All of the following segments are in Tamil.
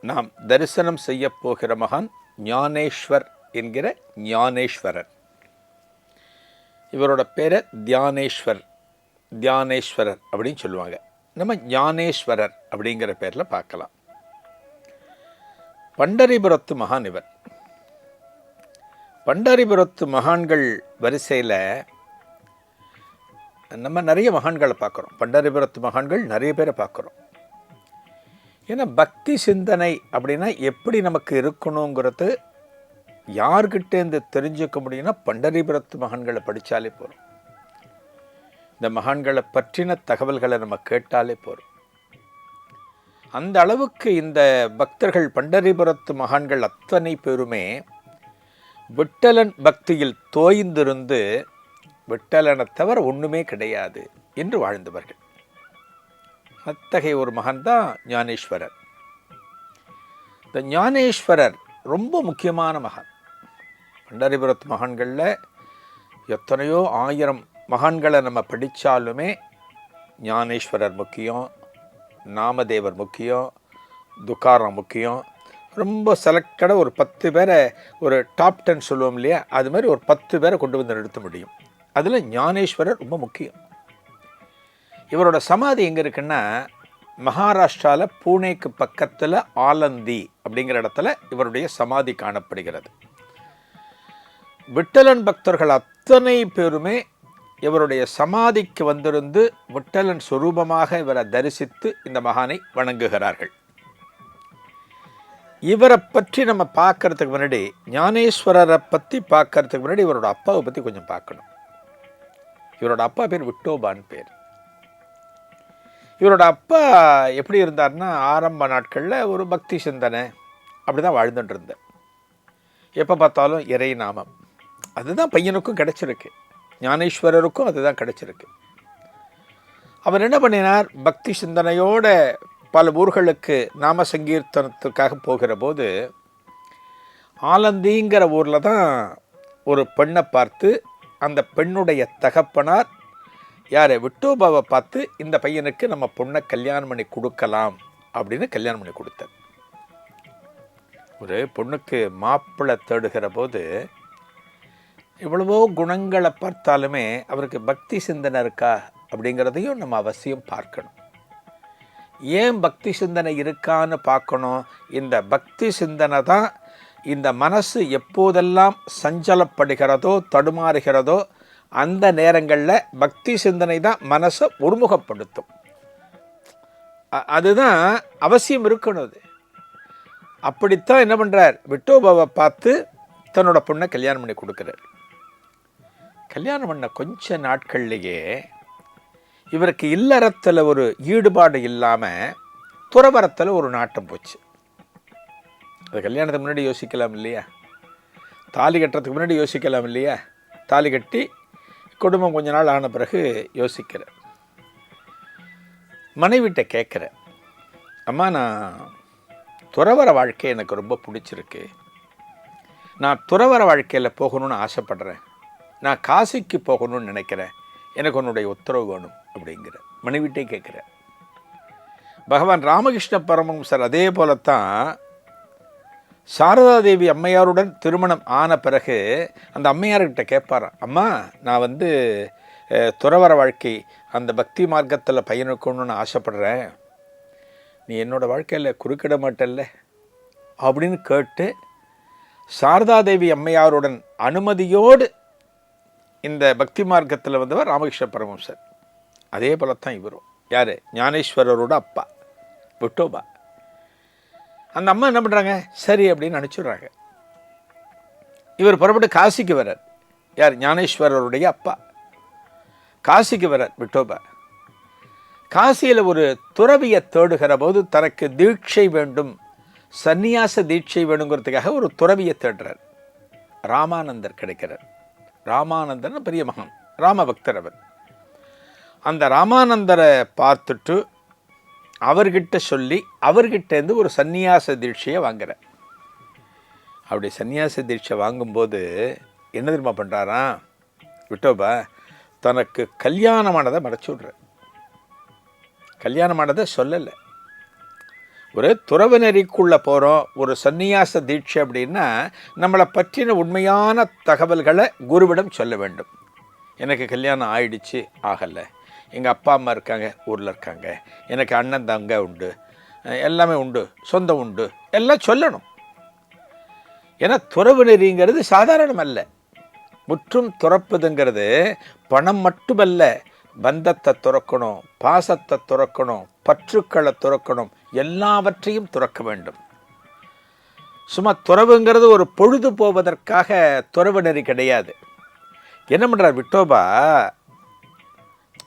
நாம் தரிசனம் செய்ய போகிற மகான் ஞானேஸ்வர் என்கிற ஞானேஸ்வரர். இவரோட பேரை தியானேஸ்வரர் அப்படின்னு சொல்லுவாங்க. நம்ம ஞானேஸ்வரர் அப்படிங்கிற பேரில் பார்க்கலாம். பண்டரிபுரத்து மகான் இவர். பண்டரிபுரத்து மகான்கள் வரிசையில் நம்ம நிறைய மகான்களை பார்க்குறோம். பண்டரிபுரத்து மகான்கள் நிறைய பேரை பார்க்குறோம். ஏன்னா பக்தி சிந்தனை அப்படின்னா எப்படி நமக்கு இருக்கணுங்கிறது யார்கிட்டேருந்து தெரிஞ்சுக்க முடியும்னா பண்டரிபுரத்து மகான்களை படித்தாலே போகிறோம். இந்த மகான்களை பற்றின தகவல்களை நம்ம கேட்டாலே போகிறோம். அந்த அளவுக்கு இந்த பக்தர்கள் பண்டரிபுரத்து மகான்கள் அத்தனை பேருமே விட்டலன் பக்தியில் தோய்ந்திருந்து விட்டலனை தவிர ஒன்றுமே கிடையாது என்று வாழ்ந்தவர்கள். அத்தகைய ஒரு மகான் தான் ஞானேஸ்வரர். இந்த ஞானேஸ்வரர் ரொம்ப முக்கியமான மகான். பண்டரிபுரத்து மகான்களில் எத்தனையோ ஆயிரம் மகான்களை நம்ம படித்தாலுமே ஞானேஸ்வரர் முக்கியம், நாமதேவர் முக்கியம், துக்காராம் முக்கியம். ரொம்ப செலக்டடாக ஒரு 10 பேரை, ஒரு டாப் 10 சொல்லுவோம் இல்லையா, அது மாதிரி ஒரு 10 பேரை கொண்டு வந்து நிறுத்த முடியும். அதில் ஞானேஸ்வரர் ரொம்ப முக்கியம். இவரோட சமாதி எங்கே இருக்குன்னா மகாராஷ்டிராவில் பூனேக்கு பக்கத்தில் ஆலந்தி அப்படிங்கிற இடத்துல இவருடைய சமாதி காணப்படுகிறது. விட்டலன் பக்தர்கள் அத்தனை பேருமே இவருடைய சமாதிக்கு வந்திருந்து விட்டலன் சொரூபமாக இவரை தரிசித்து இந்த மகானை வணங்குகிறார்கள். இவரை பற்றி நம்ம பார்க்கறதுக்கு முன்னாடி, ஞானேஸ்வரரை பற்றி பார்க்கறதுக்கு முன்னாடி இவரோட அப்பாவை பற்றி கொஞ்சம் பார்க்கணும். இவரோட அப்பா பேர் விட்டோபான்னு பேர். இவரோட அப்பா எப்படி இருந்தார்னா ஆரம்ப நாட்களில் ஒரு பக்தி சிந்தனை அப்படி தான் வாழ்ந்துட்டு இருந்தார். எப்போ பார்த்தாலும் இறை நாமம். அதுதான் பையனுக்கும் கிடைச்சிருக்கு, ஞானேஸ்வரருக்கும் அதுதான் கிடைச்சிருக்கு. அவர் என்ன பண்ணினார், பக்தி சிந்தனையோட பல ஊர்களுக்கு நாம சங்கீர்த்தனத்துக்காக போகிற போது ஆலந்திங்கிற ஊரில் தான் ஒரு பெண்ணை பார்த்து அந்த பெண்ணுடைய தகப்பனார் யார் விட்டோபாவை பார்த்து இந்த பையனுக்கு நம்ம பொண்ணை கல்யாணம் பண்ணி கொடுக்கலாம் அப்படின்னு கல்யாணம் பண்ணி கொடுத்தார். ஒரு பொண்ணுக்கு மாப்பிள்ளை தேடுகிற போது எவ்வளவோ குணங்களை பார்த்தாலுமே அவருக்கு பக்தி சிந்தனை இருக்கா அப்படிங்கிறதையும் நம்ம அவசியம் பார்க்கணும். ஏன் பக்தி சிந்தனை இருக்கான்னு பார்க்கணும். இந்த பக்தி சிந்தனை தான் இந்த மனசு எப்போதெல்லாம் சஞ்சலப்படுகிறதோ தடுமாறுகிறதோ அந்த நேரங்களில் பக்தி சிந்தனை தான் மனசை ஒருமுகப்படுத்தும். அதுதான் அவசியம் இருக்கணும். அது அப்படித்தான் என்ன பண்ணுறார், விட்டோபாவை பார்த்து தன்னோட பொண்ணை கல்யாணம் பண்ணி கொடுக்குறார். கல்யாணம் பண்ண கொஞ்ச நாட்கள்லேயே இவருக்கு இல்லறத்தில் ஒரு ஈடுபாடு இல்லாமல் துறவரத்தில் ஒரு நாட்டம் போச்சு. அது கல்யாணத்துக்கு முன்னாடி யோசிக்கலாம் இல்லையா, தாலி கட்டுறதுக்கு முன்னாடி யோசிக்கலாம் இல்லையா, தாலி கட்டி குடும்பம் கொஞ்ச நாள் ஆன பிறகு யோசிக்கிற மனைவிட்ட கேட்குற, அம்மா நான் துறவர வாழ்க்கை எனக்கு ரொம்ப பிடிச்சிருக்கு, நான் துறவர வாழ்க்கையில் போகணும்னு ஆசைப்படுறேன், நான் காசிக்கு போகணும்னு நினைக்கிறேன், எனக்கு உன்னுடைய உத்தரவு வேணும் அப்படிங்கிற மனைவிட்டே கேட்குற. பகவான் ராமகிருஷ்ண பரமஹம்சர் அதே போலத்தான் சாரதாதேவி அம்மையாருடன் திருமணம் ஆன பிறகு அந்த அம்மையார்கிட்ட கேட்பாராம், அம்மா நான் துறவர வாழ்க்கை அந்த பக்தி மார்க்கத்தில் பயணிக்கணும்னு ஆசைப்படுறேன், நீ என்னோடய வாழ்க்கையில் குறுக்கிட மாட்டல்ல அப்படின்னு கேட்டு சாரதாதேவி அம்மையாருடன் அனுமதியோடு இந்த பக்தி மார்க்கத்தில் வந்தவர் ராமகிருஷ்ண பரமஹம்சர். அதே போலத்தான் இவரும். யார், ஞானேஸ்வரரோட அப்பா விட்டோபா. அந்த அம்மா என்ன பண்ணுறாங்க, சரி அப்படின்னு நினச்சிடுறாங்க. இவர் புறப்பட்டு காசிக்கு வர்றார். யார், ஞானேஸ்வரருடைய அப்பா காசிக்கு வர்றார் விட்டோபா. காசியில் ஒரு துறவியை தேடுகிற போது தனக்கு தீட்சை வேண்டும், சந்நியாச தீட்சை வேணுங்கிறதுக்காக ஒரு துறவியை தேடுறார். ராமானந்தர் கிடைக்கிறார். ராமானந்தர் பெரிய மகான், ராமபக்தர் அவர். அந்த ராமானந்தரை பார்த்துட்டு அவர்கிட்ட சொல்லி அவர்கிட்டேருந்து ஒரு சந்நியாச தீட்சையை வாங்குற. அப்படி சந்நியாச தீட்சை வாங்கும்போது என்ன தெரியுமா பண்ணுறாராம் விட்டோபா, தனக்கு கல்யாணமானதை மறைச்சு விட்ற. கல்யாணமானதை சொல்லலை. ஒரு துறவு நெறிக்குள்ளே போகிறோம், ஒரு சந்நியாச தீட்சை அப்படின்னா நம்மளை பற்றின உண்மையான தகவல்களை குருவிடம் சொல்ல வேண்டும். எனக்கு கல்யாணம் ஆயிடுச்சு, ஆகலை, எங்கள் அப்பா அம்மா இருக்காங்க, ஊரில் இருக்காங்க, எனக்கு அண்ணன் தங்க உண்டு, எல்லாமே உண்டு, சொந்தம் உண்டு, எல்லாம் சொல்லணும். ஏன்னா துறவு நெறிங்கிறது சாதாரணம் அல்ல. முற்றும் துறப்பதுங்கிறது பணம் மட்டுமல்ல, பந்தத்தை துறக்கணும், பாசத்தை துறக்கணும், பற்றுக்களை துறக்கணும், எல்லாவற்றையும் துறக்க வேண்டும். சும்மா துறவுங்கிறது ஒரு பொழுது போவதற்காக துறவு நெறி கிடையாது. என்ன பண்ணுறார் விட்டோபா,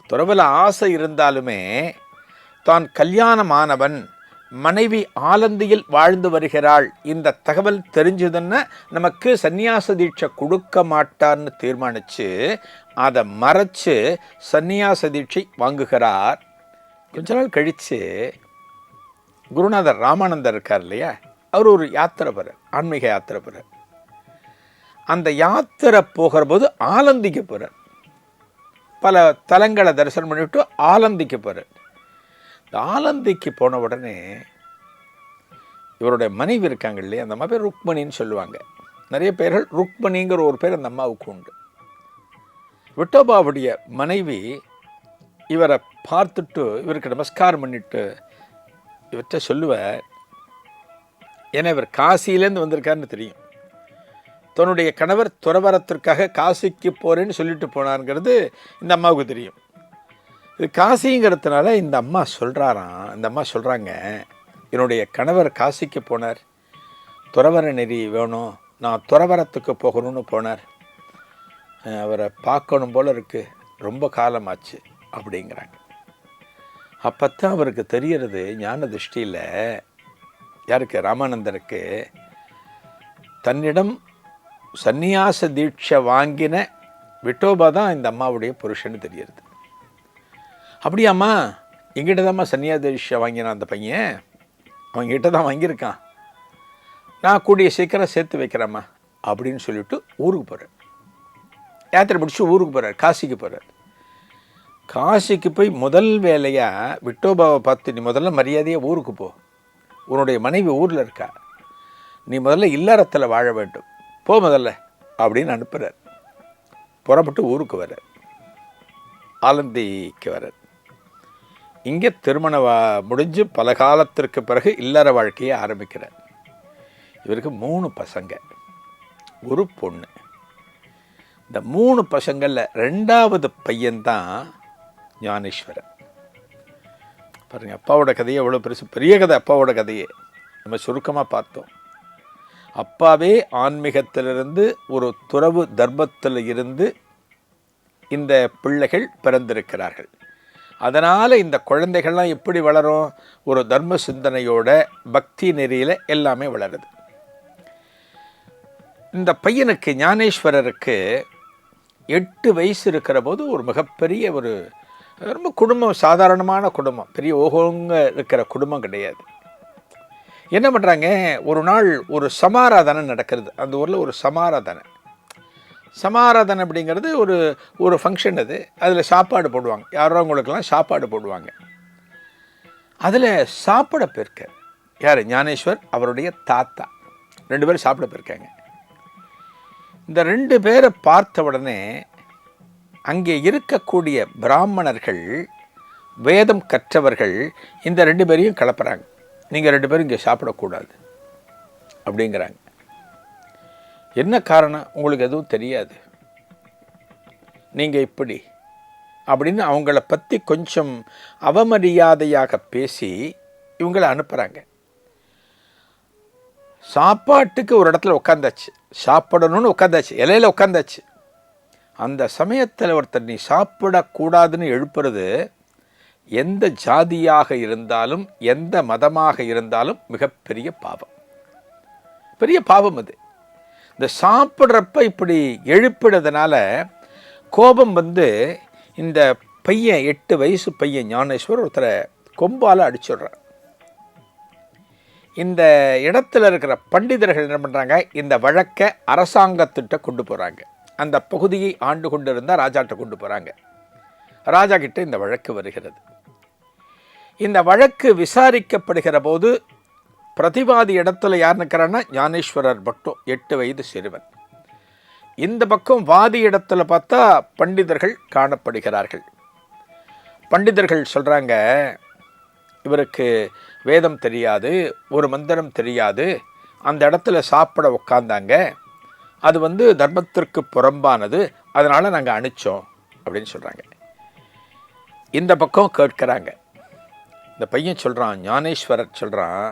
துறவில் ஆசை இருந்தாலுமே தான் கல்யாணமானவன், மனைவி ஆலந்தியில் வாழ்ந்து வருகிறாள், இந்த தகவல் தெரிஞ்சதுன்னா நமக்கு சந்நியாச தீட்சை கொடுக்க மாட்டார்னு தீர்மானித்து அதை மறைச்சு சந்நியாச தீட்சை வாங்குகிறார். கொஞ்ச நாள் கழித்து குருநாதர் ராமானந்தர் இருக்கார் இல்லையா, அவர் ஒரு யாத்திரை போகிறார், ஆன்மீக யாத்திரை போகிறார். அந்த யாத்திரை போகிற போது ஆலந்திக்கு போகிறார். பல தலங்களை தரிசனம் பண்ணிவிட்டு ஆலந்திக்கு போகிறார். இந்த ஆலந்திக்கு போன உடனே இவருடைய மனைவி இருக்காங்க இல்லையா, அந்த அம்மா பேர் ருக்மணின்னு சொல்லுவாங்க. நிறைய பேர்கள் ருக்மணிங்கிற ஒரு பேர் அந்த அம்மாவுக்கு உண்டு. விட்டோபாவுடைய மனைவி இவரை பார்த்துட்டு இவருக்கு நமஸ்காரம் பண்ணிட்டு இவற்றை சொல்லுவார், ஏன்னா இவர் காசியிலேருந்து வந்திருக்காருன்னு தெரியும். தன்னுடைய கணவர் துறவரத்திற்காக காசிக்கு போகிறேன்னு சொல்லிட்டு போனாருங்கிறது இந்த அம்மாவுக்கு தெரியும். இது காசிங்கிறதுனால இந்த அம்மா சொல்கிறாங்க, என்னுடைய கணவர் காசிக்கு போனார், துறவர நெறி வேணும், நான் துறவரத்துக்கு போகணும்னு போனார், அவரை பார்க்கணும் போல் இருக்குது, ரொம்ப காலமாச்சு அப்படிங்கிறாங்க. அப்போத்தான் அவருக்கு தெரியறது, ஞான திருஷ்டியில் யாருக்கு, ராமானந்தருக்கு, தன்னிடம் சந்நியாச தீட்சை வாங்கின விட்டோபா தான் இந்த அம்மாவுடைய புருஷன்னு தெரியுது. அப்படியாம்மா, எங்கிட்ட தான்மா சந்நியாச தீட்சை வாங்கினான் அந்த பையன், அவங்ககிட்ட தான் வாங்கியிருக்கான், நான் கூடிய சீக்கிரம் சேர்த்து வைக்கிறேம்மா அப்படின்னு சொல்லிட்டு ஊருக்கு போகிறார். யாத்திரை முடிச்சு ஊருக்கு போகிறார், காசிக்கு போகிறார். காசிக்கு போய் முதல் வேலையாக விட்டோபாவை பார்த்து, நீ முதல்ல மரியாதையாக ஊருக்கு போ, உன்னுடைய மனைவி ஊரில் இருக்கா, நீ முதல்ல இல்லறத்தில் வாழ வேண்டும், போ முதல்ல அப்படின்னு அனுப்புகிறார். புறப்பட்டு ஊருக்கு வர்றார், ஆலந்திக்கு வர்றார். இங்கே திருமணம் முடிஞ்சு பல காலத்திற்கு பிறகு இல்லற வாழ்க்கையை ஆரம்பிக்கிறார். இவருக்கு 3 பசங்க, ஒரு பொண்ணு. இந்த 3 பசங்களில் 2வது பையன்தான் ஞானேஸ்வரன். பாருங்கள், அப்பாவோட கதையை எவ்வளோ பெரிய கதை, அப்பாவோட கதையை நம்ம சுருக்கமாக பார்த்தோம். அப்பாவே ஆன்மீகத்திலிருந்து ஒரு துறவு தர்மத்தில் இருந்து இந்த பிள்ளைகள் பிறந்திருக்கிறார்கள். அதனால் இந்த குழந்தைகள்லாம் எப்படி வளரும், ஒரு தர்ம சிந்தனையோட பக்தி நெறியில் எல்லாமே வளருது. இந்த பையனுக்கு, ஞானேஸ்வரருக்கு 8 வயசு இருக்கிற போது ஒரு மிகப்பெரிய ஒரு ரொம்ப குடும்பம், சாதாரணமான குடும்பம், பெரிய ஓகோங்க இருக்கிற குடும்பம் கிடையாது. என்ன பண்ணுறாங்க, ஒரு நாள் ஒரு சமாராதனை நடக்கிறது அந்த ஊரில். ஒரு சமாராதனை அப்படிங்கிறது ஒரு ஃபங்க்ஷன். அதில் சாப்பாடு போடுவாங்க, யாரோ அவங்களுக்கெல்லாம் சாப்பாடு போடுவாங்க. அதில் சாப்பிட போயிருக்க யார், ஞானேஸ்வர், அவருடைய தாத்தா, 2 பேரும் சாப்பிட போயிருக்காங்க. இந்த 2 பேரை பார்த்த உடனே அங்கே இருக்கக்கூடிய பிராமணர்கள், வேதம் கற்றவர்கள் இந்த 2 பேரையும் கிளப்புறாங்க, நீங்கள் 2 பேரும் இங்கே சாப்பிடக்கூடாது அப்படிங்கிறாங்க. என்ன காரணம், உங்களுக்கு எதுவும் தெரியாது, நீங்கள் இப்படி அப்படின்னு அவங்கள பற்றி கொஞ்சம் அவமரியாதையாக பேசி இவங்களை அனுப்புகிறாங்க. சாப்பாட்டுக்கு ஒரு இடத்துல உட்காந்தாச்சு, சாப்பிடணும்னு உட்காந்தாச்சு, இலையில் உட்காந்தாச்சு. அந்த சமயத்தில் ஒருத்தர் நீ சாப்பிடக்கூடாதுன்னு எழுப்புறது எந்த ஜாதியாக இருந்தாலும் எந்த மதமாக இருந்தாலும் மிகப்பெரிய பாவம், பெரிய பாவம் அது. இந்த சாப்பிட்றப்ப இப்படி எழுப்பிடுறதுனால கோபம் வந்து இந்த பையன், 8 வயசு பையன் ஞானேஸ்வர், ஒருத்தரை கொம்பால் அடிச்சுடுறான். இந்த இடத்துல இருக்கிற பண்டிதர்கள் என்ன பண்ணுறாங்க, இந்த வழக்கை அரசாங்கத்திட்ட கொண்டு போகிறாங்க. அந்த பகுதியை ஆண்டு கொண்டு இருந்தால் ராஜாட்ட கொண்டு போகிறாங்க. ராஜா கிட்ட இந்த வழக்கு வருகிறது. இந்த வழக்கு விசாரிக்கப்படுகிற போது பிரதிவாதி இடத்துல யார் நிற்கிறான்னா ஞானேஸ்வரர் மட்டும் 8 வயது சிறுவன். இந்த பக்கம் வாதி இடத்துல பார்த்தா பண்டிதர்கள் காணப்படுகிறார்கள். பண்டிதர்கள் சொல்கிறாங்க, இவருக்கு வேதம் தெரியாது, ஒரு மந்திரம் தெரியாது, அந்த இடத்துல சாப்பிட உட்காந்தாங்க, அது தர்மத்திற்கு புறம்பானது, அதனால் நாங்கள் அனுப்பிச்சோம் அப்படின்னு சொல்கிறாங்க. இந்த பக்கம் கேட்குறாங்க. இந்த பையன் சொல்கிறான், ஞானேஸ்வரர் சொல்கிறான்,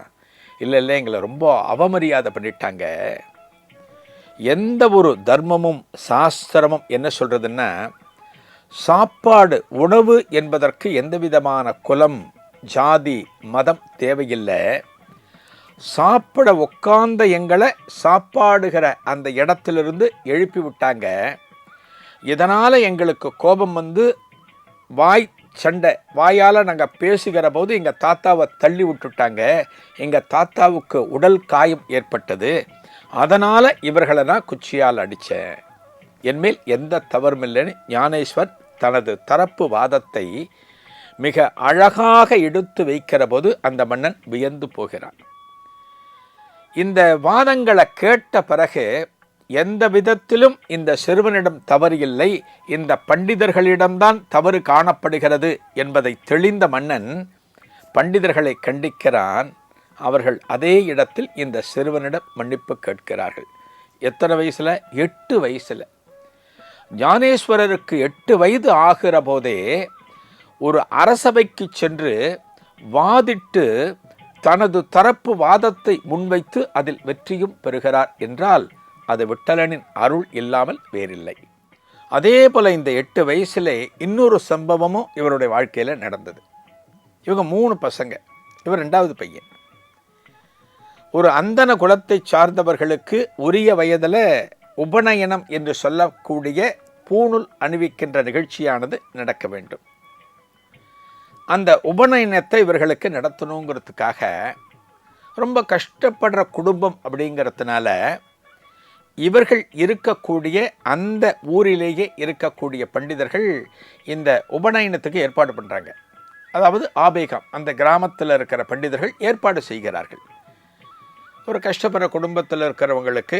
இல்லை எங்களை ரொம்ப அவமரியாதை பண்ணிட்டாங்க. எந்த ஒரு தர்மமும் சாஸ்திரமும் என்ன சொல்கிறதுன்னா, சாப்பாடு உணவு என்பதற்கு எந்த விதமான குலம் ஜாதி மதம் தேவையில்லை. சாப்பிட உட்கார்ந்த எங்களை சாப்பாடுகிற அந்த இடத்திலிருந்து எழுப்பி விட்டாங்க. இதனால் எங்களுக்கு கோபம் வாய் சண்டை, வாயால் நாங்கள் பேசுகிற போது எங்கள் தாத்தாவை தள்ளி விட்டுட்டாங்க. எங்கள் தாத்தாவுக்கு உடல் காயம் ஏற்பட்டது. அதனால் இவர்களை நான் குச்சியால் அடித்தேன். என்மேல் எந்த தவறும் இல்லைன்னு ஞானேஸ்வர் தனது தரப்பு வாதத்தை மிக அழகாக எடுத்து வைக்கிற போது அந்த மன்னன் வியந்து போகிறான். இந்த வாதங்களை கேட்ட பிறகு எந்த விதத்திலும் இந்த சிறுவனிடம் தவறு இல்லை, இந்த பண்டிதர்களிடம்தான் தவறு காணப்படுகிறது என்பதை தெளிந்த மன்னன் பண்டிதர்களை கண்டிக்கிறான். அவர்கள் அதே இடத்தில் இந்த சிறுவனிடம் மன்னிப்பு கேட்கிறார்கள். எத்தனை வயசில்? 8 வயசில். ஞானேஸ்வரருக்கு 8 வயது ஆகிற போதே ஒரு அரசவைக்கு சென்று வாதிட்டு தனது தரப்பு வாதத்தை முன்வைத்து அதில் வெற்றியும் பெறுகிறார் என்றால் அது விட்டலனின் அருள் இல்லாமல் வேறில்லை. அதே போல் இந்த 8 வயசிலே இன்னொரு சம்பவமும் இவருடைய வாழ்க்கையில் நடந்தது. இவங்க 3 பசங்க, இவர் 2வது பையன். ஒரு அந்தன குலத்தை சார்ந்தவர்களுக்கு உரிய வயதில் உபநயனம் என்று சொல்லக்கூடிய பூணூல் அணிவிக்கின்ற நிகழ்ச்சியானது நடக்க வேண்டும். அந்த உபநயனத்தை இவர்களுக்கு நடத்தணுங்கிறதுக்காக ரொம்ப கஷ்டப்படுற குடும்பம் அப்படிங்கிறதுனால இவர்கள் இருக்கக்கூடிய அந்த ஊரிலேயே இருக்கக்கூடிய பண்டிதர்கள் இந்த உபநயனத்துக்கு ஏற்பாடு பண்ணுறாங்க. அதாவது ஆபேகம், அந்த கிராமத்தில் இருக்கிற பண்டிதர்கள் ஏற்பாடு செய்கிறார்கள். ஒரு கஷ்டப்படுற குடும்பத்தில் இருக்கிறவங்களுக்கு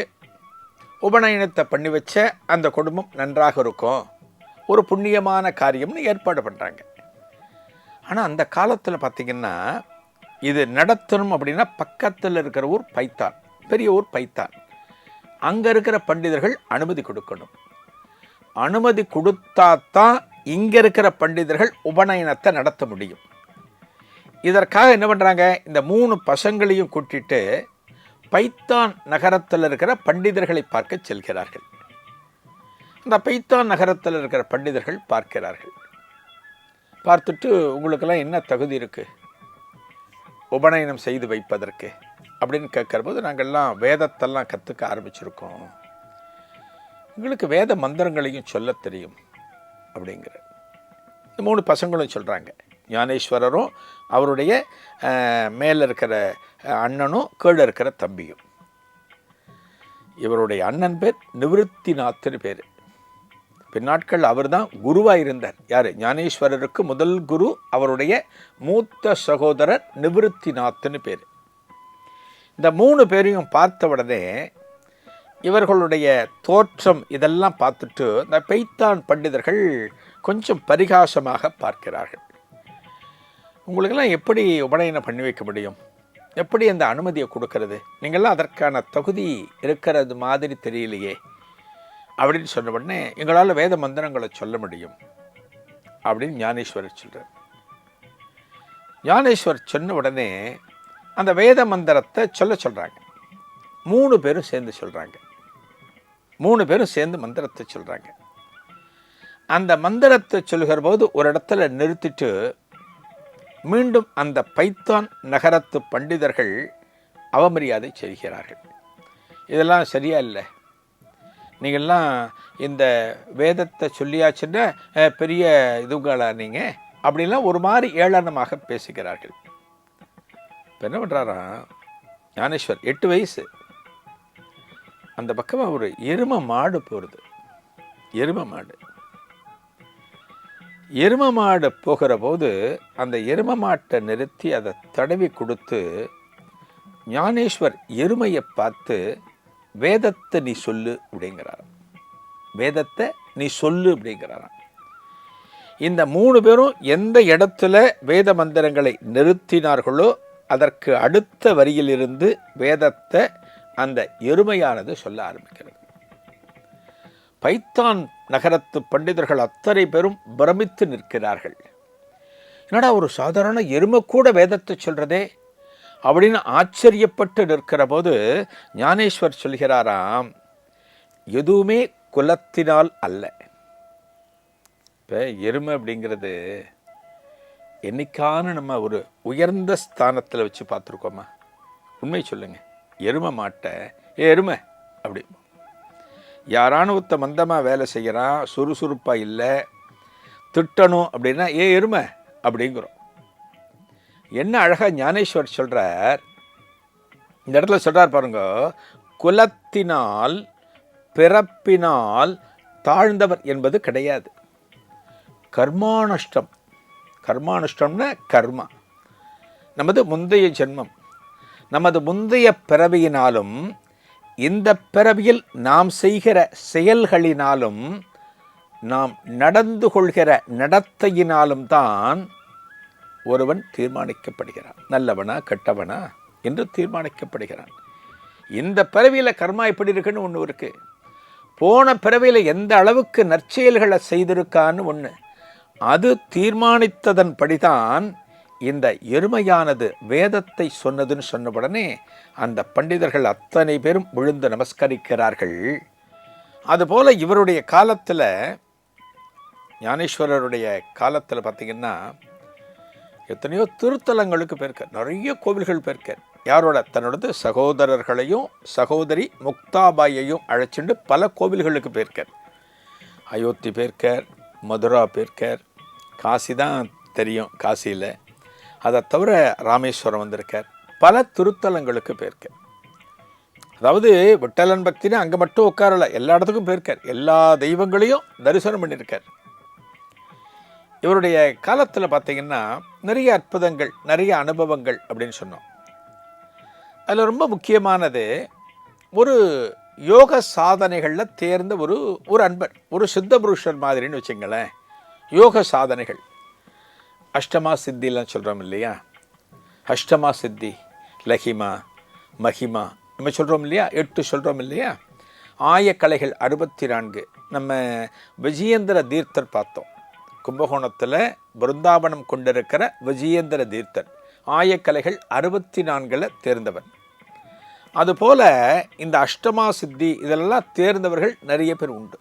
உபநயனத்தை பண்ணி வச்ச அந்த குடும்பம் நன்றாக இருக்கும், ஒரு புண்ணியமான காரியம்னு ஏற்பாடு பண்ணுறாங்க. ஆனால் அந்த காலத்தில் பார்த்திங்கன்னா இது நடத்தணும் அப்படின்னா பக்கத்தில் இருக்கிற ஊர் பைத்தான், பெரிய ஊர் பைத்தான், அங்கே இருக்கிற பண்டிதர்கள் அனுமதி கொடுக்கணும். அனுமதி கொடுத்தாதான் இங்கே இருக்கிற பண்டிதர்கள் உபநயனத்தை நடத்த முடியும். இதற்காக என்ன பண்ணுறாங்க, இந்த 3 பசங்களையும் கூட்டிட்டு பைத்தான் நகரத்தில் இருக்கிற பண்டிதர்களை பார்க்க செல்கிறார்கள். இந்த பைத்தான் நகரத்தில் இருக்கிற பண்டிதர்கள் பார்க்கிறார்கள். பார்த்துட்டு, உங்களுக்கெல்லாம் என்ன தகுதி இருக்குது உபநயனம் செய்து வைப்பதற்கு அப்படின்னு கேட்குற போது, நாங்கள்லாம் வேதத்தெல்லாம் கற்றுக்க ஆரம்பிச்சிருக்கோம், உங்களுக்கு வேத மந்திரங்களையும் சொல்ல தெரியும் அப்படிங்கிற இந்த 3 பசங்களும் சொல்கிறாங்க. ஞானேஸ்வரரும் அவருடைய மேலே இருக்கிற அண்ணனும் கீழே இருக்கிற தம்பியும். இவருடைய அண்ணன் பேர் நிவிருத்திநாத்னு பேர். பின்னாட்கள் அவர் தான் குருவாக இருந்தார். யார்? ஞானேஸ்வரருக்கு முதல் குரு அவருடைய மூத்த சகோதரர் நிவிருத்திநாத்னு பேர். இந்த 3 பேரையும் பார்த்த உடனே இவர்களுடைய தோற்றம் இதெல்லாம் பார்த்துட்டு இந்த பைத்தான் பண்டிதர்கள் கொஞ்சம் பரிகாசமாக பார்க்கிறார்கள். உங்களுக்கெல்லாம் எப்படி உபநயனம் பண்ணி வைக்க முடியும், எப்படி அந்த அனுமதியை கொடுக்கறது, நீங்கள்லாம் அதற்கான தகுதி இருக்கிறது மாதிரி தெரியலையே அப்படின்னு சொன்ன உடனே, எங்களால் வேத மந்திரங்களை சொல்ல முடியும் அப்படின்னு ஞானேஸ்வரர் சொல்கிறார். ஞானேஸ்வரர் சொன்ன உடனே அந்த வேத மந்திரத்தை சொல்கிறாங்க. 3 பேரும் சேர்ந்து சொல்கிறாங்க. 3 பேரும் சேர்ந்து மந்திரத்தை சொல்கிறாங்க. அந்த மந்திரத்தை சொல்லுகிற போது ஒரு இடத்துல நிறுத்திட்டு மீண்டும் அந்த பைத்தான் நகரத்து பண்டிதர்கள் அவமரியாதை செய்கிறார்கள். இதெல்லாம் சரியா இல்லை, நீங்கள்லாம் இந்த வேதத்தை சொல்லியாச்சுன்னா பெரிய இதுங்களா நீங்கள் அப்படின்லாம் ஒரு மாதிரி ஏளனமாக பேசுகிறார்கள். இப்போ என்ன பண்ணுறாராம் ஞானேஸ்வர், 8 வயசு, அந்த பக்கமாக ஒரு எருமை மாடு போகிறது. எருமை மாடு போகிற போது அந்த எருமை மாட்டை நிறுத்தி அதை தடவி கொடுத்து, ஞானேஸ்வர் எருமையை பார்த்து வேதத்தை நீ சொல்லு அப்படிங்கிறாராம். வேதத்தை நீ சொல்லு அப்படிங்கிறாராம். இந்த 3 பேரும் எந்த இடத்துல வேத மந்திரங்களை நிறுத்தினார்களோ அதற்கு அடுத்த வரியிலிருந்து வேதத்தை அந்த எருமையானது சொல்ல ஆரம்பிக்கிறது. பைத்தான் நகரத்து பண்டிதர்கள் அத்தனை பேரும் பிரமித்து நிற்கிறார்கள். என்னடா ஒரு சாதாரண எருமை கூட வேதத்தை சொல்றதே அப்படின்னு ஆச்சரியப்பட்டு நிற்கிற போது ஞானேஸ்வர் சொல்கிறாராம், எதுவுமே குலத்தினால் அல்ல. இப்போ எருமை அப்படிங்கிறது என்னைக்கான நம்ம ஒரு உயர்ந்த ஸ்தானத்தில் வச்சு பார்த்துருக்கோமா? உண்மை சொல்லுங்க. எருமை மாட்டை எருமை அப்படி யாரான ஒருத்த மந்தமாக வேலை செய்கிறான், சுறுசுறுப்பாக இல்லை, திட்டணும் அப்படின்னா எருமை அப்படிங்கிறோம். என்ன அழகாக ஞானேஸ்வர் சொல்கிறார், இந்த இடத்துல சொல்கிறார் பாருங்க, குலத்தினால் பிறப்பினால் தாழ்ந்தவர் என்பது கிடையாது. கர்மானுஷ்டம், கர்மானுஷ்டம்னா கர்மா, நமது முந்தைய ஜென்மம், நமது முந்தைய பிறவியினாலும் இந்த பிறவியில் நாம் செய்கிற செயல்களினாலும் நாம் நடந்து கொள்கிற நடத்தையினாலும் தான் ஒருவன் தீர்மானிக்கப்படுகிறான். நல்லவனா கெட்டவனா என்று தீர்மானிக்கப்படுகிறான். இந்த பிறவியில் கர்மா எப்படி இருக்குன்னு ஒன்று இருக்குது, போன பிறவியில் எந்த அளவுக்கு நற்செயல்களை செய்திருக்கான்னு ஒன்று, அது தீர்மானித்ததன் படிதான் இந்த எருமையானது வேதத்தை சொன்னதுன்னு சொன்னவுடனே அந்த பண்டிதர்கள் அத்தனை பேரும் விழுந்து நமஸ்கரிக்கிறார்கள். அதுபோல் இவருடைய காலத்தில், ஞானேஸ்வரருடைய காலத்தில் பார்த்திங்கன்னா எத்தனையோ திருத்தலங்களுக்கு போயிருக்கார், நிறைய கோவில்கள் போயிருக்கார். யாரோட? தன்னோடது சகோதரர்களையும் சகோதரி முக்தாபாயையும் அழைச்சிட்டு பல கோவில்களுக்கு போயிருக்கார். அயோத்தி போயிருக்கார், மதுரா போயிருக்கார், காசி தான் தெரியும் காசியில், அதை தவிர ராமேஸ்வரம் வந்திருக்கார், பல திருத்தலங்களுக்கு போயிருக்கார். அதாவது விட்டலன் பக்தினா அங்கே மட்டும் உட்காரல, எல்லா இடத்துக்கும் போயிருக்கார், எல்லா தெய்வங்களையும் தரிசனம் பண்ணியிருக்கார். இவருடைய காலத்தில் பார்த்திங்கன்னா நிறைய அற்புதங்கள், நிறைய அனுபவங்கள் அப்படின்னு சொன்னோம். அதில் ரொம்ப முக்கியமானது ஒரு யோக சாதனைகளில் தேர்ந்த ஒரு அன்பர், ஒரு சித்த புருஷர் மாதிரின்னு வச்சுங்களேன். யோக சாதனைகள், அஷ்டமா சித்திலாம் சொல்கிறோம் இல்லையா, அஷ்டமா சித்தி, லஹிமா மஹிமா நம்ம சொல்கிறோம் இல்லையா, 8 சொல்கிறோம் இல்லையா. ஆயக்கலைகள் 64 நம்ம விஜயேந்திர தீர்த்தர் பார்த்தோம். கும்பகோணத்தில் பிருந்தாவனம் கொண்டிருக்கிற விஜயேந்திர தீர்த்தர் ஆயக்கலைகள் 64 தேர்ந்தவர். அதுபோல் இந்த அஷ்டமா சித்தி இதெல்லாம் தேர்ந்தவர்கள் நிறைய பேர் உண்டு.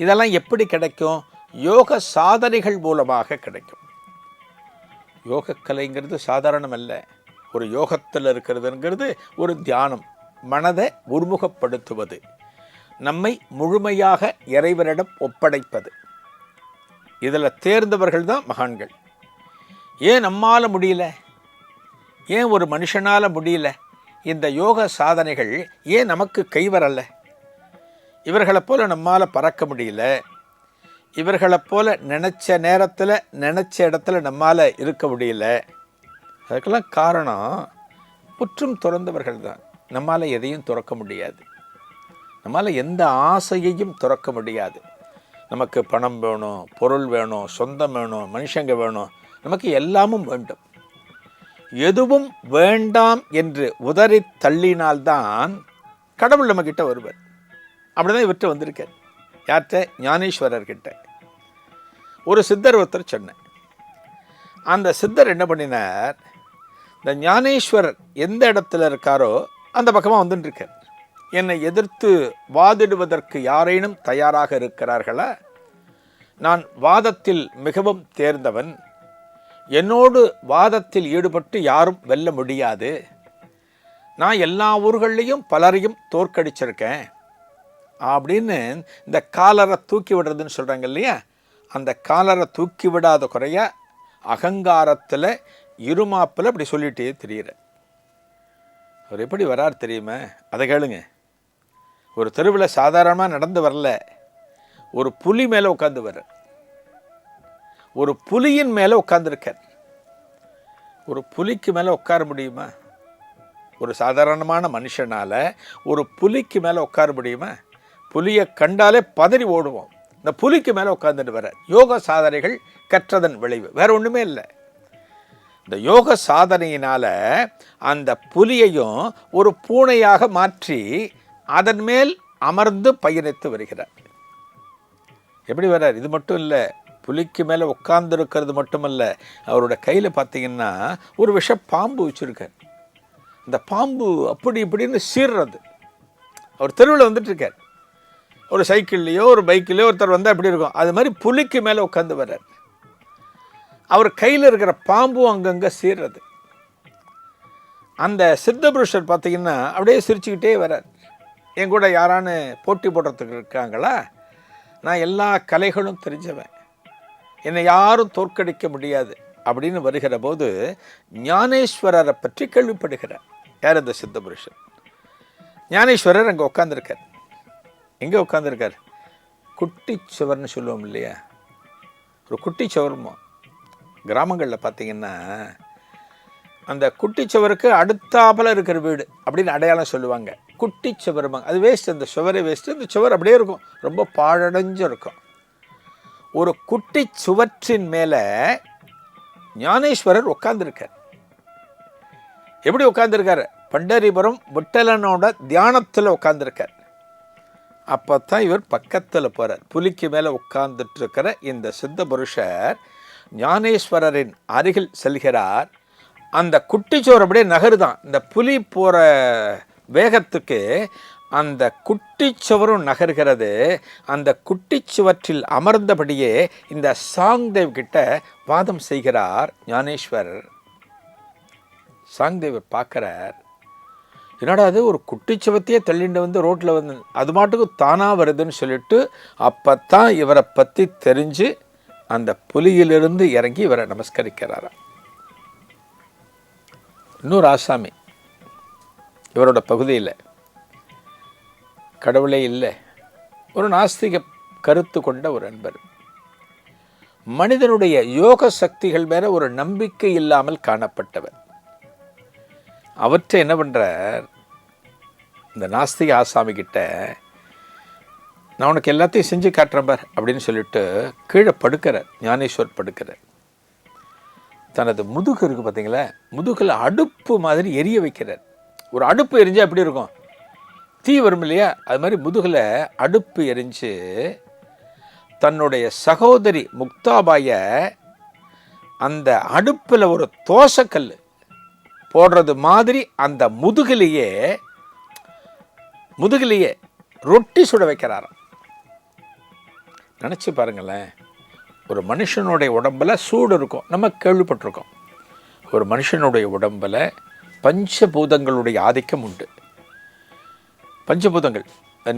இதெல்லாம் எப்படி கிடைக்கும்? யோக சாதனைகள் மூலமாக கிடைக்கும். யோகக்கலைங்கிறது சாதாரணம் அல்ல. ஒரு யோகத்தில் இருக்கிறதுங்கிறது ஒரு தியானம், மனதை ஒருமுகப்படுத்துவது, நம்மை முழுமையாக இறைவனிடம் ஒப்படைப்பது. இதில் தேர்ந்தவர்கள் தான் மகான்கள். ஏன் நம்மால் முடியல, ஏன் ஒரு மனுஷனால் முடியல, இந்த யோக சாதனைகள் ஏன் நமக்கு கைவரல? இவர்களைப் போல் நம்மால் பறக்க முடியல, இவர்களைப் போல் நினச்ச நேரத்தில் நினச்ச இடத்துல நம்மால் இருக்க முடியல. அதுக்கெல்லாம் காரணம் முற்றும் துறந்தவர்கள் தான். நம்மால் எதையும் துறக்க முடியாது, நம்மால் எந்த ஆசையையும் துறக்க முடியாது. நமக்கு பணம் வேணும், பொருள் வேணும், சொந்தம் வேணும், மனுஷங்க வேணும், நமக்கு எல்லாமும் வேண்டும். எதுவும் வேண்டாம் என்று உதறி தள்ளினால்தான் கடவுள் நம்மக்கிட்ட வருவார். அப்படிதான் இவர்கிட்ட வந்திருக்கார். யார்கிட்ட? ஞானேஸ்வரர்கிட்ட. ஒரு சித்தர் ஒருத்தர் சொன்னேன். அந்த சித்தர் என்ன பண்ணினார், இந்த ஞானேஸ்வரர் எந்த இடத்துல இருக்காரோ அந்த பக்கமாக வந்துட்டு இருக்கார். என்னை எதிர்த்து வாதிடுவதற்கு யாரேனும் தயாராக இருக்கிறார்களா? நான் வாதத்தில் மிகவும் தேர்ந்தவன், என்னோடு வாதத்தில் ஈடுபட்டு யாரும் வெல்ல முடியாது. நான் எல்லா ஊர்கள்லேயும் பலரையும் தோற்கடிச்சிருக்கேன் அப்படின்னு இந்த காலரை தூக்கி விடுறதுன்னு சொல்கிறாங்க இல்லையா, அந்த காலரை தூக்கி விடாத குறைய அகங்காரத்தில் இருமாப்பில் அப்படி சொல்லிகிட்டே தெரியுற. அவர் எப்படி வரார் தெரியுமா? அதை கேளுங்க. ஒரு தெருவில் சாதாரணமாக நடந்து வரல, ஒரு புலி மேலே உட்காந்து வர்ற, ஒரு புலியின் மேலே உட்காந்துருக்கார். ஒரு புலிக்கு மேலே உட்கார முடியுமா? ஒரு சாதாரணமான மனுஷனால் ஒரு புலிக்கு மேலே உட்கார முடியுமா? புலியை கண்டாலே பதறி ஓடுவோம். இந்த புலிக்கு மேலே உட்காந்துட்டு வர யோக சாதனைகள் கற்றதன் விளைவு, வேற ஒன்றுமே இல்லை. இந்த யோக சாதனையினால் அந்த புலியையும் ஒரு பூனையாக மாற்றி அதன் மேல் அமர்ந்து பயணித்து வருகிறார். எப்படி வர்றார்? இது மட்டும் இல்லை, புலிக்கு மேலே உட்கார்ந்துருக்கிறது மட்டுமல்ல, அவரோட கையில் பார்த்தீங்கன்னா ஒரு விஷ பாம்பு வச்சுருக்கார். இந்த பாம்பு அப்படி இப்படின்னு சீர்றது. அவர் தெருவில் வந்துட்டுருக்கார். ஒரு சைக்கிள்லேயோ ஒரு பைக்கிலையோ ஒருத்தர் வந்தால் எப்படி இருக்கும், அது மாதிரி புலிக்கு மேலே உட்காந்து வர்றார். அவர் கையில் இருக்கிற பாம்பும் அங்கங்கே சீர்றது. அந்த சித்த புருஷர் பார்த்தீங்கன்னா அப்படியே சிரிச்சுக்கிட்டே வர்றார். என் கூட யாரானு போட்டி போடுறதுக்கு இருக்காங்களா? நான் எல்லா கலைகளும் தெரிஞ்சவன், என்னை யாரும் தோற்கடிக்க முடியாது அப்படின்னு வருகிற போது ஞானேஸ்வரரை பற்றி கேள்விப்படுகிறார். யார் அந்த சித்த புருஷன்? ஞானேஸ்வரர் அங்கே உட்காந்துருக்கார். எங்கே உட்காந்துருக்கார்? குட்டிச்சுவர்னு சொல்லுவோம் இல்லையா, ஒரு குட்டிச்சுவருமோ. கிராமங்களில் பார்த்தீங்கன்னா அந்த குட்டிச்சுவருக்கு அடுத்தாப்பில் இருக்கிற வீடு அப்படின்னு அடையாளம் சொல்லுவாங்க. குட்டிச்சுவருமாங்க. அது வேஸ்ட்டு, அந்த சுவரே வேஸ்ட்டு. இந்த சுவர் அப்படியே இருக்கும், ரொம்ப பாழடைஞ்சு இருக்கும். ஒரு குட்டி சுவற்றின் மேலே ஞானேஸ்வரர் உட்கார்ந்துருக்கார். எப்படி உட்கார்ந்துருக்கார்? பண்டரிபுரம் விட்டலனோட தியானத்தில் உட்கார்ந்துருக்கார். அப்போ தான் இவர் பக்கத்தில் போகிறார். புலிக்கு மேலே உட்கார்ந்துட்டு இருக்கிற இந்த சித்த புருஷர் ஞானேஸ்வரரின் அருகில் செல்கிறார். அந்த குட்டிச்சோர் அப்படியே நகருதான். இந்த புலி போகிற வேகத்துக்கு அந்த குட்டிச்சுவரும் நகர்கிறது. அந்த குட்டிச்சுவற்றில் அமர்ந்தபடியே இந்த சாங்தேவ் கிட்ட வாதம் செய்கிறார் ஞானேஸ்வரர். சாங்தேவர் பார்க்குறார், என்னடா அது ஒரு குட்டிச்சுவத்தையே தள்ளிண்டு வந்து ரோட்டில் வந்து அது மாட்டுக்கு தானாக வருதுன்னு சொல்லிட்டு அப்போத்தான் இவரை பற்றி தெரிஞ்சு அந்த புலியிலிருந்து இறங்கி இவரை நமஸ்கரிக்கிறாராம். இன்னொரு ஆசாமி இவரோட பகுதியில் கடவுளே இல்லை, ஒரு நாஸ்திக கருத்து கொண்ட ஒரு அன்பர். மனிதனுடைய யோக சக்திகள் மேலே ஒரு நம்பிக்கை இல்லாமல் காணப்பட்டவர். அவற்றை என்ன பண்ணுறார், இந்த நாஸ்திக ஆசாமி கிட்ட நான் உனக்கு எல்லாத்தையும் செஞ்சு காட்டுறேன் பார் அப்படின்னு சொல்லிட்டு கீழே படுக்கிறார். ஞானேஸ்வர் படுக்கிறார். தனது முதுகு இருக்குது பார்த்தீங்களா, முதுகில் அடுப்பு மாதிரி எரிய வைக்கிறார். ஒரு அடுப்பு எரிஞ்சால் எப்படி இருக்கும், தீ வரும் இல்லையா, அது மாதிரி முதுகில் அடுப்பு எரிஞ்சு தன்னுடைய சகோதரி முக்தாபாயை அந்த அடுப்பில் ஒரு தோசைக்கல் போடுறது மாதிரி அந்த முதுகிலேயே ரொட்டி சுட வைக்கிறாராம். நினச்சி பாருங்களேன், ஒரு மனுஷனுடைய உடம்பில் சூடு இருக்கும், நம்ம கேள்விப்பட்டிருக்கோம். ஒரு மனுஷனுடைய உடம்பில் பஞ்சபூதங்களுடைய ஆதிக்கம் உண்டு. பஞ்சபூதங்கள்,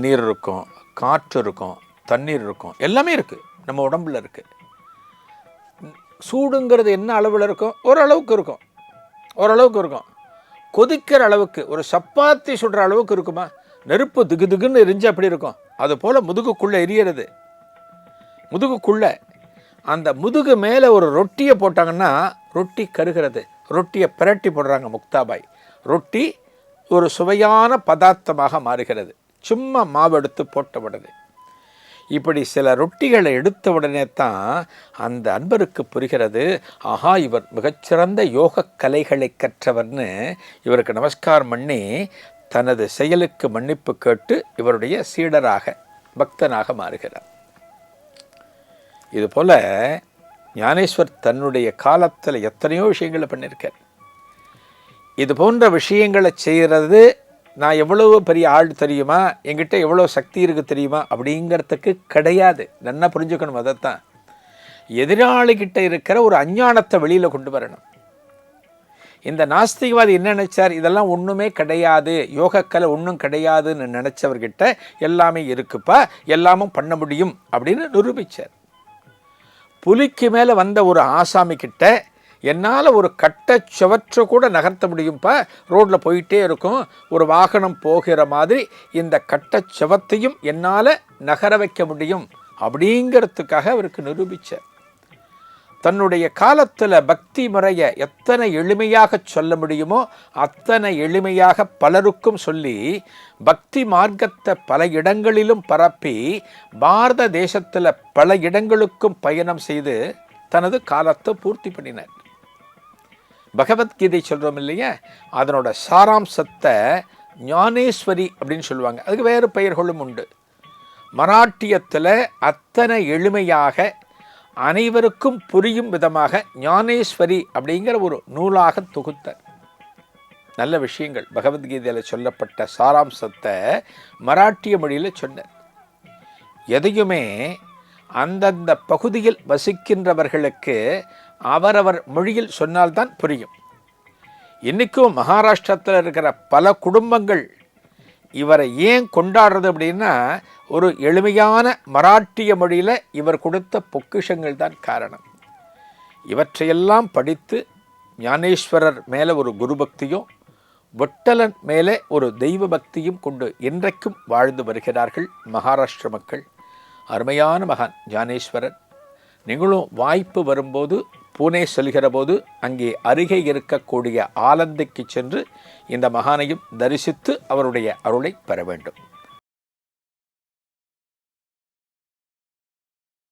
நீர் இருக்கும், காற்று இருக்கும், தண்ணீர் இருக்கும், எல்லாமே இருக்குது நம்ம உடம்பில் இருக்குது. சூடுங்கிறது என்ன அளவில் இருக்கும்? ஓரளவுக்கு இருக்கும், ஓரளவுக்கு இருக்கும். கொதிக்கிற அளவுக்கு, ஒரு சப்பாத்தி சுடுற அளவுக்கு இருக்குமா? நெருப்பு திகு திகுன்னு எரிஞ்சு அப்படி இருக்கும். அது போல் முதுகுக்குள்ளே எரியறது. முதுகுக்குள்ளே அந்த முதுகு மேலே ஒரு ரொட்டியை போட்டாங்கன்னா ரொட்டி கருகிறது. ரொட்டியை பிரட்டி போடுறாங்க முக்தாபாய். ரொட்டி ஒரு சுவையான பதார்த்தமாக மாறுகிறது, சும்மா மாவு எடுத்து போட்ட உடனே. இப்படி சில ரொட்டிகளை எடுத்த உடனே தான் அந்த அன்பருக்கு புரிகிறது, ஆஹா இவர் மிகச்சிறந்த யோக கலைகளை கற்றவர்னு. இவருக்கு நமஸ்காரம் பண்ணி தனது செயலுக்கு மன்னிப்பு கேட்டு இவருடைய சீடராக பக்தனாக மாறுகிறார். இதுபோல் ஞானேஸ்வர் தன்னுடைய காலத்தில் எத்தனையோ விஷயங்களை பண்ணியிருக்கார். இது போன்ற விஷயங்களை செய்கிறது நான் எவ்வளவு பெரிய ஆள் தெரியுமா, என்கிட்ட எவ்வளோ சக்தி இருக்குது தெரியுமா அப்படிங்கிறதுக்கு கிடையாது. நல்லா புரிஞ்சுக்கணும். அதைத்தான் எதிராளிகிட்ட இருக்கிற ஒரு அஞ்ஞானத்தை வெளியில் கொண்டு வரணும். இந்த நாஸ்திகவாதி என்ன நினைச்சார், இதெல்லாம் ஒன்றுமே கிடையாது, யோகக்கலை ஒன்றும் கிடையாதுன்னு நினச்சவர்கிட்ட எல்லாமே இருக்குப்பா, எல்லாமும் பண்ண முடியும் அப்படின்னு நிரூபித்தார். புலிக்கு மேலே வந்த ஒரு ஆசாமி கிட்ட என்னால் ஒரு கட்ட சுவற்றை கூட நகர்த்த முடியும்ப்பா, ரோட்டில் போயிட்டே இருக்கும், ஒரு வாகனம் போகிற மாதிரி இந்த கட்ட சுவத்தையும் என்னால் நகர வைக்க முடியும் அப்படிங்கிறதுக்காக அவருக்கு நிரூபித்தார். தன்னுடைய காலத்தில் பக்தி முறையை எத்தனை எளிமையாக சொல்ல முடியுமோ அத்தனை எளிமையாக பலருக்கும் சொல்லி பக்தி மார்க்கத்தை பல இடங்களிலும் பரப்பி பாரத தேசத்தில் பல இடங்களுக்கும் பயணம் செய்து தனது காலத்தை பூர்த்தி பண்ணினார். பகவத்கீதை சொல்கிறோம் இல்லையா, அதனோட சாராம்சத்தை ஞானேஸ்வரி அப்படின்னு சொல்லுவாங்க. அதுக்கு வேறு பெயர்களும் உண்டு. மராட்டியத்தில் அத்தனை எளிமையாக அனைவருக்கும் புரியும் விதமாக ஞானேஸ்வரி அப்படிங்கிற ஒரு நூலாக தொகுத்தார். நல்ல விஷயங்கள் பகவத்கீதையில் சொல்லப்பட்ட சாராம்சத்தை மராட்டிய மொழியில் சொன்னார். எதையுமே அந்தந்த பகுதியில் வசிக்கின்றவர்களுக்கு அவரவர் மொழியில் சொன்னால்தான் புரியும். இன்றைக்கும் மகாராஷ்டிரத்தில் இருக்கிற பல குடும்பங்கள் இவரை ஏன் கொண்டாடுறது அப்படின்னா, ஒரு எளிமையான மராட்டிய மொழியில் இவர் கொடுத்த பொக்கிஷங்கள் தான் காரணம். இவற்றையெல்லாம் படித்து ஞானேஸ்வரர் மேலே ஒரு குரு பக்தியும் விட்டலன் மேலே ஒரு தெய்வ பக்தியும் கொண்டு இன்றைக்கும் வாழ்ந்து வருகிறார்கள் மகாராஷ்டிர மக்கள். அருமையான மகான் ஞானேஸ்வரர். நீங்களும் வாய்ப்பு வரும்போது பூனே செல்கிற போது அங்கே அருகே இருக்கக்கூடிய ஆலந்திக்கு சென்று இந்த மகானையும் தரிசித்து அவருடைய அருளை பெற வேண்டும்.